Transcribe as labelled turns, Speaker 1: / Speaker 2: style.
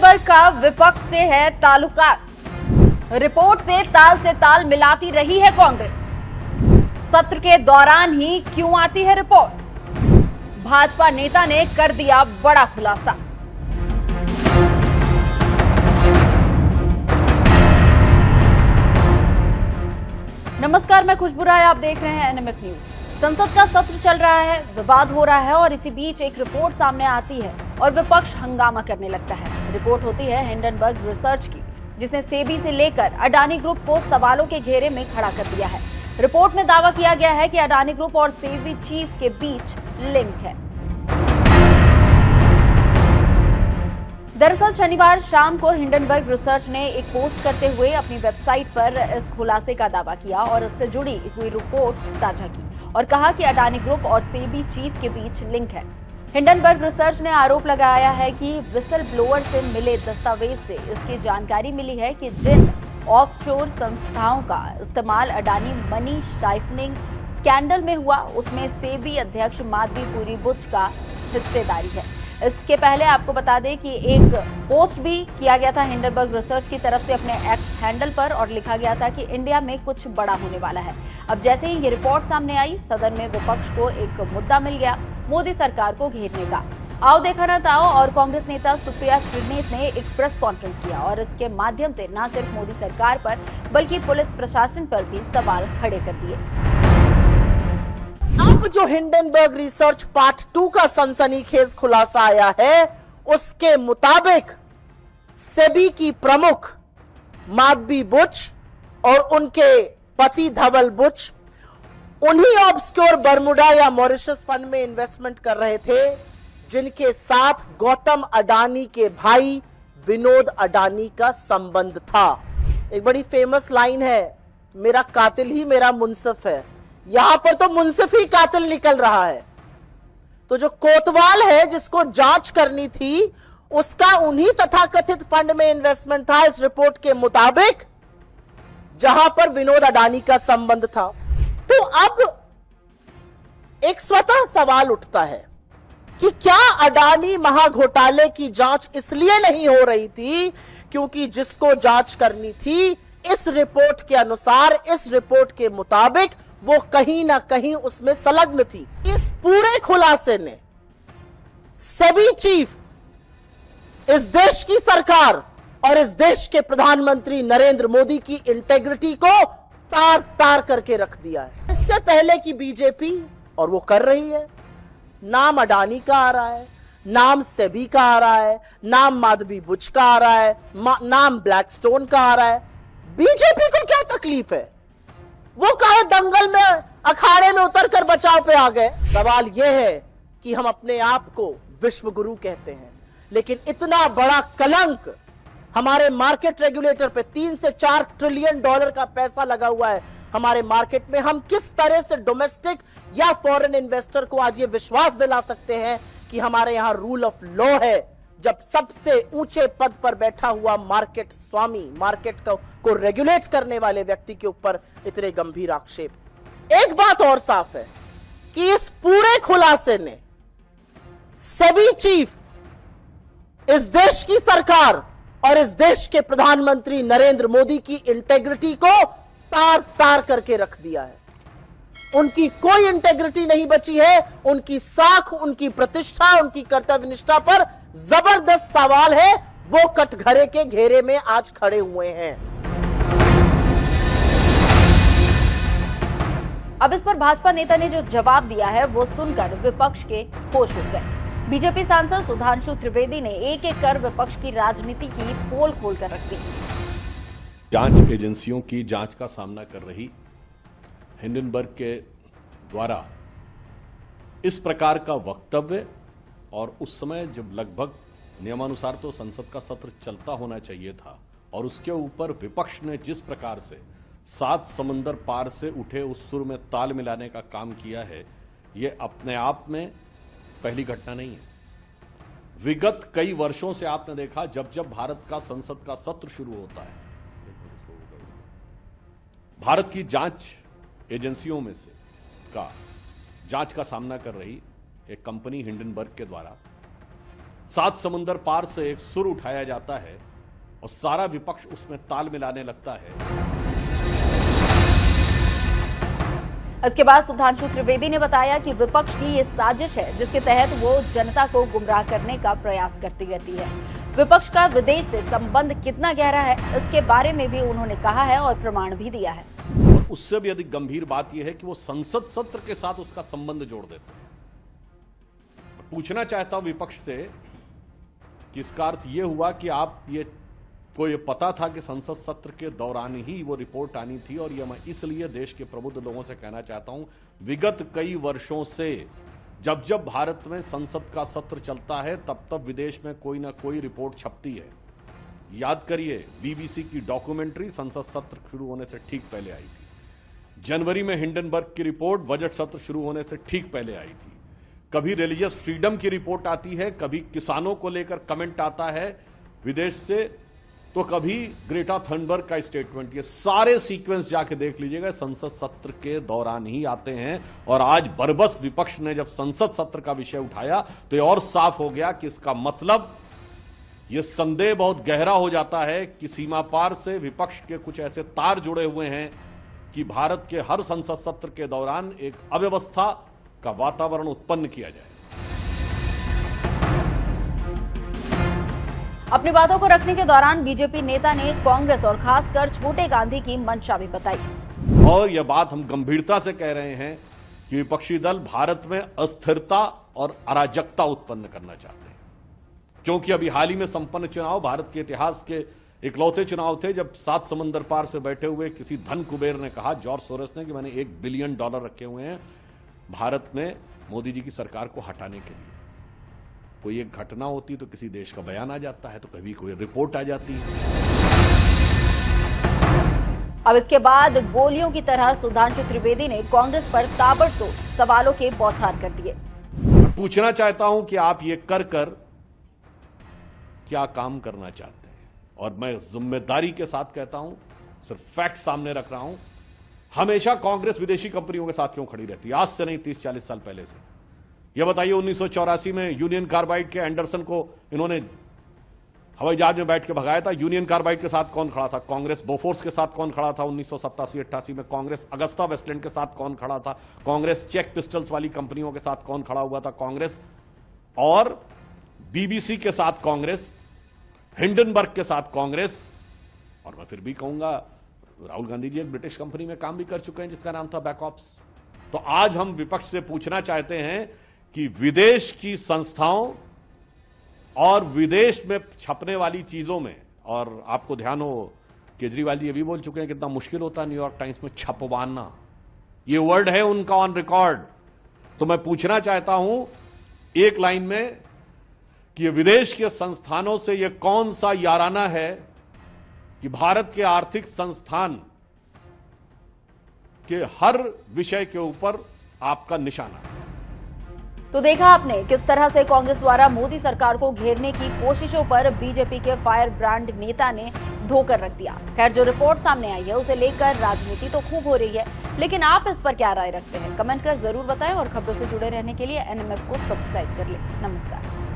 Speaker 1: Hindenburg का विपक्ष से है ताल्लुकात। रिपोर्ट से ताल मिलाती रही है कांग्रेस। सत्र के दौरान ही क्यों आती है रिपोर्ट? भाजपा नेता ने कर दिया बड़ा खुलासा। नमस्कार, मैं खुशबू राय, आप देख रहे हैं एनएमएफ न्यूज। संसद का सत्र चल रहा है, विवाद हो रहा है और इसी बीच एक रिपोर्ट सामने आती है और विपक्ष हंगामा करने लगता है। रिपोर्ट होती है हिंडनबर्ग रिसर्च की, जिसने सेबी से लेकर अडानी ग्रुप को सवालों के घेरे में खड़ा कर दिया है। रिपोर्ट में दावा किया गया है कि अडानी ग्रुप और सेबी चीफ के बीच लिंक है। दरअसल शनिवार शाम को हिंडनबर्ग रिसर्च ने एक पोस्ट करते हुए अपनी वेबसाइट पर इस खुलासे का दावा किया और इससे जुड़ी हुई रिपोर्ट साझा की और कहा कि अडानी ग्रुप और सेबी चीफ के बीच लिंक है। हिंडनबर्ग रिसर्च ने आरोप लगाया है कि विसल ब्लोअर से मिले दस्तावेज से इसकी जानकारी मिली है कि जिन ऑफशोर संस्थाओं का इस्तेमाल अडानी मनी साइफनिंग स्कैंडल में हुआ, उसमें सेबी अध्यक्ष माधवी बुच का हिस्सेदारी है। इसके पहले आपको बता दें कि एक पोस्ट भी किया गया था हिंडनबर्ग रिसर्च की तरफ से अपने एक्स हैंडल पर और लिखा गया था कि इंडिया में कुछ बड़ा होने वाला है। अब जैसे ही ये रिपोर्ट सामने आई, सदन में विपक्ष को एक मुद्दा मिल गया, मोदी सरकार को घेरने का। आओ देखा ना ताओ और कांग्रेस नेता सुप्रिया श्रीनेत ने एक प्रेस कॉन्फ्रेंस किया और इसके माध्यम से न सिर्फ मोदी सरकार पर बल्कि पुलिस प्रशासन पर भी सवाल खड़े कर दिए।
Speaker 2: अब जो हिंडनबर्ग रिसर्च पार्ट 2 का सनसनीखेज खुलासा आया है, उसके मुताबिक सेबी की प्रमुख माधवी बुच और उनके पति धवल बुच उन्हीं ऑब्सक्योर बर्मुडा या मॉरिशस फंड में इन्वेस्टमेंट कर रहे थे जिनके साथ गौतम अडानी के भाई विनोद अडानी का संबंध था। एक बड़ी फेमस लाइन है, मेरा कातिल ही मेरा मुंसिफ है। यहां पर तो मुंसिफ ही कातिल निकल रहा है। तो जो कोतवाल है जिसको जांच करनी थी, उसका उन्हीं तथाकथित फंड में इन्वेस्टमेंट था इस रिपोर्ट के मुताबिक, जहां पर विनोद अडानी का संबंध था। तो अब एक स्वतः सवाल उठता है कि क्या अडानी महाघोटाले की जांच इसलिए नहीं हो रही थी क्योंकि जिसको जांच करनी थी, इस रिपोर्ट के अनुसार, इस रिपोर्ट के मुताबिक वो कहीं ना कहीं उसमें संलग्न थी। इस पूरे खुलासे ने सेबी चीफ, इस देश की सरकार और इस देश के प्रधानमंत्री नरेंद्र मोदी की इंटेग्रिटी को तार तार करके रख दिया है। इससे पहले की बीजेपी, और वो कर रही है, नाम अडानी का आ रहा है, नाम सेबी का आ रहा है, नाम माधवी बुच का आ रहा है, नाम ब्लैकस्टोन का आ रहा है। बीजेपी को क्या तकलीफ है? वो काहे दंगल में, अखाड़े में उतर कर बचाव पे आ गए? सवाल यह है कि हम अपने आप को विश्व गुरु कहते हैं, लेकिन इतना बड़ा कलंक हमारे मार्केट रेगुलेटर पे, 3 से 4 ट्रिलियन डॉलर का पैसा लगा हुआ है हमारे मार्केट में। हम किस तरह से डोमेस्टिक या फॉरेन इन्वेस्टर को आज ये विश्वास दिला सकते हैं कि हमारे यहां रूल ऑफ लॉ है, जब सबसे ऊंचे पद पर बैठा हुआ मार्केट स्वामी, मार्केट को रेगुलेट करने वाले व्यक्ति के ऊपर इतने गंभीर आक्षेप। एक बात और साफ है कि इस पूरे खुलासे ने सेबी चीफ, इस देश की सरकार और इस देश के प्रधानमंत्री नरेंद्र मोदी की इंटेग्रिटी को तार तार करके रख दिया है। उनकी कोई इंटेग्रिटी नहीं बची है। उनकी साख, उनकी प्रतिष्ठा, उनकी कर्तव्यनिष्ठा पर जबरदस्त सवाल है। वो कटघरे के घेरे में आज खड़े हुए हैं।
Speaker 1: अब इस पर भाजपा नेता ने जो जवाब दिया है वो सुनकर विपक्ष के होश उड़ गए। बीजेपी सांसद सुधांशु त्रिवेदी ने एक एक कर विपक्ष की राजनीति की पोल खोल कर रख दी।
Speaker 3: जांच एजेंसियों की जांच का सामना कर रही हिंडनबर्ग के द्वारा इस प्रकार का वक्तव्य, और उस समय जब लगभग नियमानुसार तो संसद का सत्र चलता होना चाहिए था, और उसके ऊपर विपक्ष ने जिस प्रकार से 7 समंदर पार से उठे उस सुर में ताल मिलाने का काम किया है, ये अपने आप में पहली घटना नहीं है। विगत कई वर्षों से आपने देखा, जब जब भारत का संसद का सत्र शुरू होता है, भारत की जांच एजेंसियों में से का जांच का सामना कर रही एक कंपनी हिंडनबर्ग के द्वारा सात समुंदर पार से एक सुर उठाया जाता है और सारा विपक्ष उसमें ताल मिलाने लगता है।
Speaker 1: इसके बाद सुधांशु त्रिवेदी ने बताया कि विपक्ष की ये साजिश है जिसके तहत वो जनता को गुमराह करने का प्रयास करती रहती है। विपक्ष का विदेश से संबंध कितना गहरा है इसके बारे में भी उन्होंने कहा है और प्रमाण भी दिया है।
Speaker 3: और उससे भी अधिक गंभीर बात यह है कि वो संसद सत्र के साथ उसका संबंध जोड़ देते हैं। पूछना चाहता हूं विपक्ष से कि इसका अर्थ यह हुआ कि को ये पता था कि संसद सत्र के दौरान ही वो रिपोर्ट आनी थी, और ये मैं इसलिए देश के प्रबुद्ध लोगों से कहना चाहता हूं, विगत कई वर्षों से जब जब भारत में संसद का सत्र चलता है तब तब विदेश में कोई ना कोई रिपोर्ट छपती है। याद करिए, बीबीसी की डॉक्यूमेंट्री संसद सत्र शुरू होने से ठीक पहले आई थी। जनवरी में हिंडनबर्ग की रिपोर्ट बजट सत्र शुरू होने से ठीक पहले आई थी। कभी रिलीजियस फ्रीडम की रिपोर्ट आती है, कभी किसानों को लेकर कमेंट आता है विदेश से, तो कभी ग्रेटा थनबर्ग का स्टेटमेंट। ये सारे सीक्वेंस जाके देख लीजिएगा, संसद सत्र के दौरान ही आते हैं। और आज बरबस विपक्ष ने जब संसद सत्र का विषय उठाया तो ये और साफ हो गया कि इसका मतलब ये संदेह बहुत गहरा हो जाता है कि सीमा पार से विपक्ष के कुछ ऐसे तार जुड़े हुए हैं कि भारत के हर संसद सत्र के दौरान एक अव्यवस्था का वातावरण उत्पन्न किया जाए।
Speaker 1: अपनी बातों को रखने के दौरान बीजेपी नेता ने कांग्रेस और खासकर छोटे गांधी की मंशा भी बताई।
Speaker 3: और यह बात हम गंभीरता से कह रहे हैं कि विपक्षी दल भारत में अस्थिरता और अराजकता उत्पन्न करना चाहते हैं, क्योंकि अभी हाल ही में संपन्न चुनाव भारत के इतिहास के इकलौते चुनाव थे जब सात समंदर पार से बैठे हुए किसी धन कुबेर ने कहा, जॉर्ज सोरोस ने, कि मैंने $1 बिलियन रखे हुए हैं भारत में मोदी जी की सरकार को हटाने के लिए। कोई एक घटना होती तो किसी देश का बयान आ जाता है, तो कभी कोई रिपोर्ट आ जाती है।
Speaker 1: अब इसके बाद गोलियों की तरह सुधांशु त्रिवेदी ने कांग्रेस पर ताबड़तोड़ सवालों के बौछार कर दिए।
Speaker 3: पूछना चाहता हूं कि आप ये कर क्या काम करना चाहते हैं, और मैं जिम्मेदारी के साथ कहता हूं, सिर्फ फैक्ट सामने रख रहा हूं। हमेशा कांग्रेस विदेशी कंपनियों के साथ क्यों खड़ी रहती है? आज से नहीं, 30-40 साल पहले से। यह बताइए, 1984 में यूनियन कार्बाइड के एंडरसन को इन्होंने हवाई जहाज में बैठ के भगाया था। यूनियन कार्बाइड के साथ कौन खड़ा था? कांग्रेस। बोफोर्स के साथ कौन खड़ा था 1987-88 में? कांग्रेस। अगस्ता वेस्टलैंड के साथ कौन खड़ा था? कांग्रेस। चेक पिस्टल्स वाली कंपनियों के साथ कौन खड़ा हुआ था? कांग्रेस। और बीबीसी के साथ कांग्रेस, हिंडनबर्ग के साथ कांग्रेस, और मैं फिर भी कहूंगा राहुल गांधी जी एक ब्रिटिश कंपनी में काम भी कर चुके हैं जिसका नाम था बैकऑप्स। तो आज हम विपक्ष से पूछना चाहते हैं कि विदेश की संस्थाओं और विदेश में छपने वाली चीजों में, और आपको ध्यान हो केजरीवाल जी ये भी बोल चुके हैं कितना मुश्किल होता है न्यूयॉर्क टाइम्स में छपवाना, ये वर्ड है उनका ऑन रिकॉर्ड। तो मैं पूछना चाहता हूं एक लाइन में कि विदेश के संस्थानों से यह कौन सा याराना है कि भारत के आर्थिक संस्थान के हर विषय के ऊपर आपका निशाना है।
Speaker 1: तो देखा आपने किस तरह से कांग्रेस द्वारा मोदी सरकार को घेरने की कोशिशों पर बीजेपी के फायर ब्रांड नेता ने धोकर रख दिया। खैर, जो रिपोर्ट सामने आई है उसे लेकर राजनीति तो खूब हो रही है, लेकिन आप इस पर क्या राय रखते हैं? कमेंट कर जरूर बताएं और खबरों से जुड़े रहने के लिए NMF को सब्सक्राइब कर लें। नमस्कार।